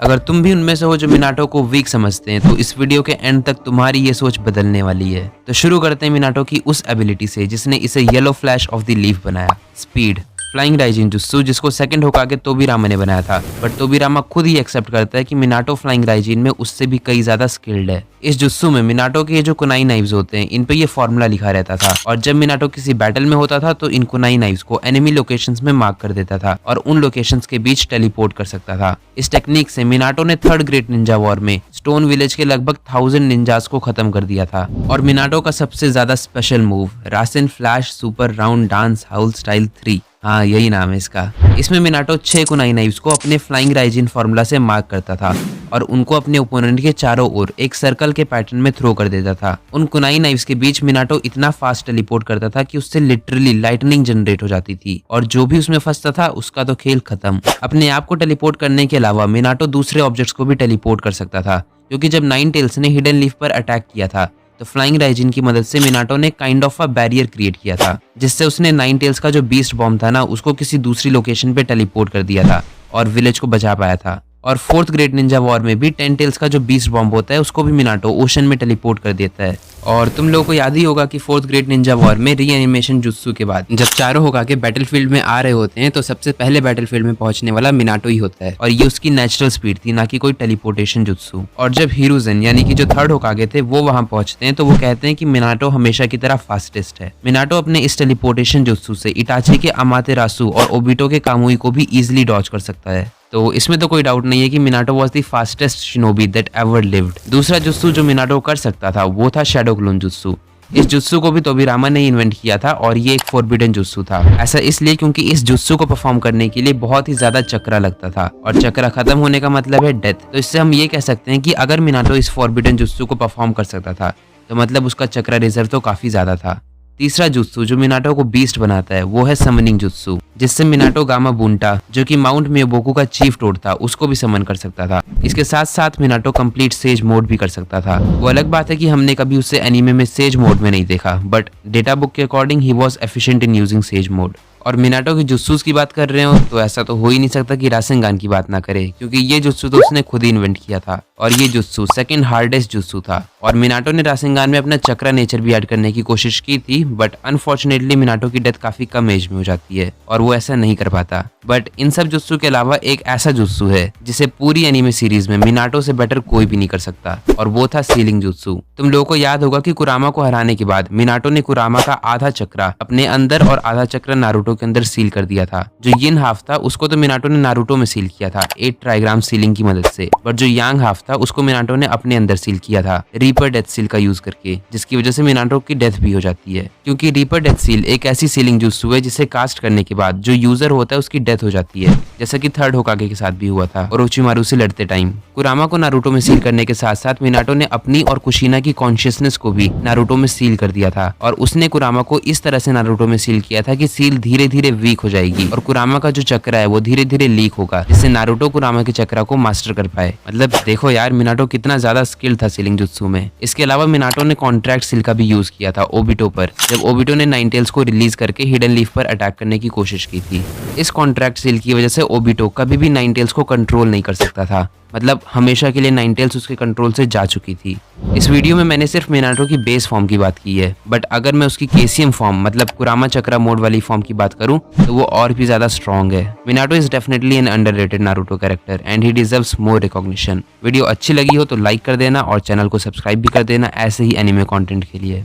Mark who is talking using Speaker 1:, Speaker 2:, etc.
Speaker 1: अगर तुम भी उनमें से हो जो मिनाटो को वीक समझते हैं तो इस वीडियो के एंड तक तुम्हारी ये सोच बदलने वाली है। तो शुरू करते हैं मिनाटो की उस एबिलिटी से जिसने इसे yellow flash of the leaf बनाया, स्पीड। फ्लाइंग राइजिन जुत्सु जिसको सेकंड होकागे तोबिरामा ने बनाया था, बट तोबिरामा खुद ही एक्सेप्ट करता है कि मिनाटो फ्लाइंग राइजिन में उससे भी कई ज्यादा स्किल्ड है। इस जुत्सु में मिनाटो के ये जो कुनाई नाइव्स होते हैं इन पे ये फॉर्मूला लिखा रहता था और जब मिनाटो किसी बैटल में होता था तो इन कुनाई नाइव्स को एनिमी लोकेशंस में मार्क कर देता था और उन लोकेशंस के बीच टेलीपोर्ट कर सकता था। इस टेक्निक से मिनाटो ने थर्ड ग्रेट निंजा वॉर में स्टोन विलेज के लगभग 1000 निंजास को खत्म कर दिया था। और मिनाटो का सबसे ज्यादा special move Rasen flash super round dance howl style 3, हाँ यही नाम है इसका। इसमें मिनाटो 6 कुनाई नाइव्स को अपने फ्लाइंग राइजिन फॉर्मूला से मार्क करता था और उनको अपने ओपोनेंट के चारों ओर एक सर्कल के पैटर्न में थ्रो कर देता था। उन कुनाई नाइव्स के बीच मिनाटो इतना फास्ट टेलीपोर्ट करता था कि उससे लिटरली लाइटनिंग जनरेट हो जाती थी और जो भी उसमें फंसता था उसका तो खेल खत्म। अपने आप को टेलीपोर्ट करने के अलावा मिनाटो दूसरे ऑब्जेक्ट्स को भी टेलीपोर्ट कर सकता था, क्योंकि जब नाइन टेल्स ने हिडन लीफ पर अटैक किया था तो फ्लाइंग राइजिन की मदद से मिनाटो ने kind of a barrier create किया था, जिससे उसने नाइन टेल्स का जो बीस्ट बॉम्ब था ना उसको किसी दूसरी लोकेशन पे टेलीपोर्ट कर दिया था और विलेज को बचा पाया था। और फोर्थ ग्रेट निंजा वॉर में भी 10 टेल्स का जो बीस्ट बॉम्ब होता है उसको भी मिनाटो ओशन में टेलीपोर्ट कर देता है। और तुम लोगों को याद ही होगा कि फोर्थ ग्रेट निंजा वॉर में रीएनिमेशन जुत्सु के बाद जब चारों होकागे बैटलफील्ड में आ रहे होते हैं तो सबसे पहले बैटलफील्ड में पहुंचने वाला मिनाटो ही होता है और ये उसकी नेचुरल स्पीड थी, ना कि कोई टेलीपोर्टेशन जुत्सु। और जब हिरुzen यानी कि जो थर्ड होकागे थे वो वहां पहुंचते हैं तो वो कहते हैं कि मिनाटो हमेशा की तरह फास्टेस्ट है। मिनाटो अपने इस टेलीपोर्टेशन जुत्सु से इटाची के अमातेरासु और ओबिटो के कामुई को भी इजिली डॉज कर सकता है। तो इसमें तो कोई डाउट नहीं है कि Minato was the fastest shinobi that ever lived. दूसरा जुत्सु जो मिनाटो कर सकता था वो था शैडो क्लोन जुत्सु। इस जुत्सु को भी तोबिरामा ने इन्वेंट किया था और ये एक फॉरबिडन जुत्सु था। ऐसा इसलिए क्योंकि इस जुत्सु को परफॉर्म करने के लिए बहुत ही ज्यादा चक्रा लगता था और चक्रा खत्म होने का मतलब है डेथ। तो इससे हम ये कह सकते हैं कि अगर मिनाटो इस फॉरबिडन जुत्सु को परफॉर्म कर सकता था तो मतलब उसका चक्रा रिजर्व तो काफी ज्यादा था। तीसरा जुत्सु जो मिनाटो को बीस्ट बनाता है वो है समनिंग जुत्सु, जिससे मिनाटो गामा बुंटा जो कि माउंट मियोबोकू का चीफ टोड था उसको भी समन कर सकता था। इसके साथ साथ मिनाटो कंप्लीट सेज मोड भी कर सकता था। वो अलग बात है कि हमने कभी उसे एनीमे में सेज मोड में नहीं देखा, बट डेटा बुक के according he was efficient in using sage mode. और मिनाटो की जुत्सुस की बात कर रहे हो तो ऐसा तो हो ही नहीं सकता कि रासेंगान की बात ना करे, क्योंकि ये जुत्सु तो उसने खुद ही इन्वेंट किया था और ये जुत्सु सेकंड हार्डेस्ट जुत्सु था। और मिनाटो ने रासेंगान में अपना चक्रा नेचर भी ऐड करने की कोशिश की थी, बट अनफॉर्चुनेटली मिनाटो की डेथ काफी कम एज में हो जाती है और वो ऐसा नहीं कर पाता। बट इन सब जुत्सु के अलावा एक ऐसा जुत्सु है जिसे पूरी एनीमे सीरीज में मिनाटो से बेटर कोई भी नहीं कर सकता और वो था सीलिंग जुत्सु। तुम लोगों को याद होगा कि कुरामा को हराने के बाद मिनाटो ने कुरामा का आधा चक्रा अपने अंदर और आधा चक्रा नारुतो के अंदर सील कर दिया था। जो यिन हाफ था उसको तो मिनाटो ने नारुतो में सील किया था 8 ट्राइग्राम सीलिंग की मदद से, बट जो यांग हाफ था उसको मिनाटो ने अपने अंदर सील किया था रीपर डेथ सील का यूज करके, जिसकी वजह से मिनाटो की डेथ भी हो जाती है। क्योंकि रीपर डेथ सील एक ऐसी सीलिंग जुत्सु है जिसे कास्ट करने के बाद जो यूजर होता है उसकी डेथ हो जाती है, जैसा कि थर्ड होकागे के साथ भी हुआ था ओरोचिमारू से लड़ते टाइम। कुरामा को नारुतो में सील करने के साथ साथ मिनाटो ने अपनी और कुशिना की कॉन्शियसनेस को भी नारुतो में सील कर दिया था और उसने कुरामा को इस तरह से नारुतो में सील किया था कि सील धीरे धीरे वीक हो जाएगी और कुरामा का जो चक्रा है वो धीरे धीरे लीक होगा, जिससे नारुतो कुरामा के चक्रा को मास्टर कर पाए। मतलब देखो यार मिनाटो कितना ज्यादा स्किल था सीलिंग जुत्सु में। इसके अलावा मिनाटो ने कॉन्ट्रैक्ट सील का भी यूज किया था ओबिटो पर, जब ओबिटो ने नाइन टेल्स को रिलीज करके हिडन लीफ पर अटैक करने की कोशिश की थी। इस कॉन्ट्रैक्ट सील की वजह से ओबिटो कभी भी नाइन टेल्स को कंट्रोल नहीं कर सकता था, मतलब हमेशा के लिए नाइन टेल्स उसके कंट्रोल से जा चुकी थी। इस वीडियो में मैंने सिर्फ मिनाटो की बेस फॉर्म की बात की है, बट अगर मैं उसकी केसीएम फॉर्म मतलब कुरामा चक्रा मोड वाली फॉर्म की बात करूं तो वो और भी ज्यादा स्ट्रॉन्ग है। Minato is definitely an underrated Naruto character and he deserves more recognition. Video अच्छी लगी हो तो लाइक कर देना और चैनल को सब्सक्राइब भी कर देना ऐसे ही एनिमे कंटेंट के लिए।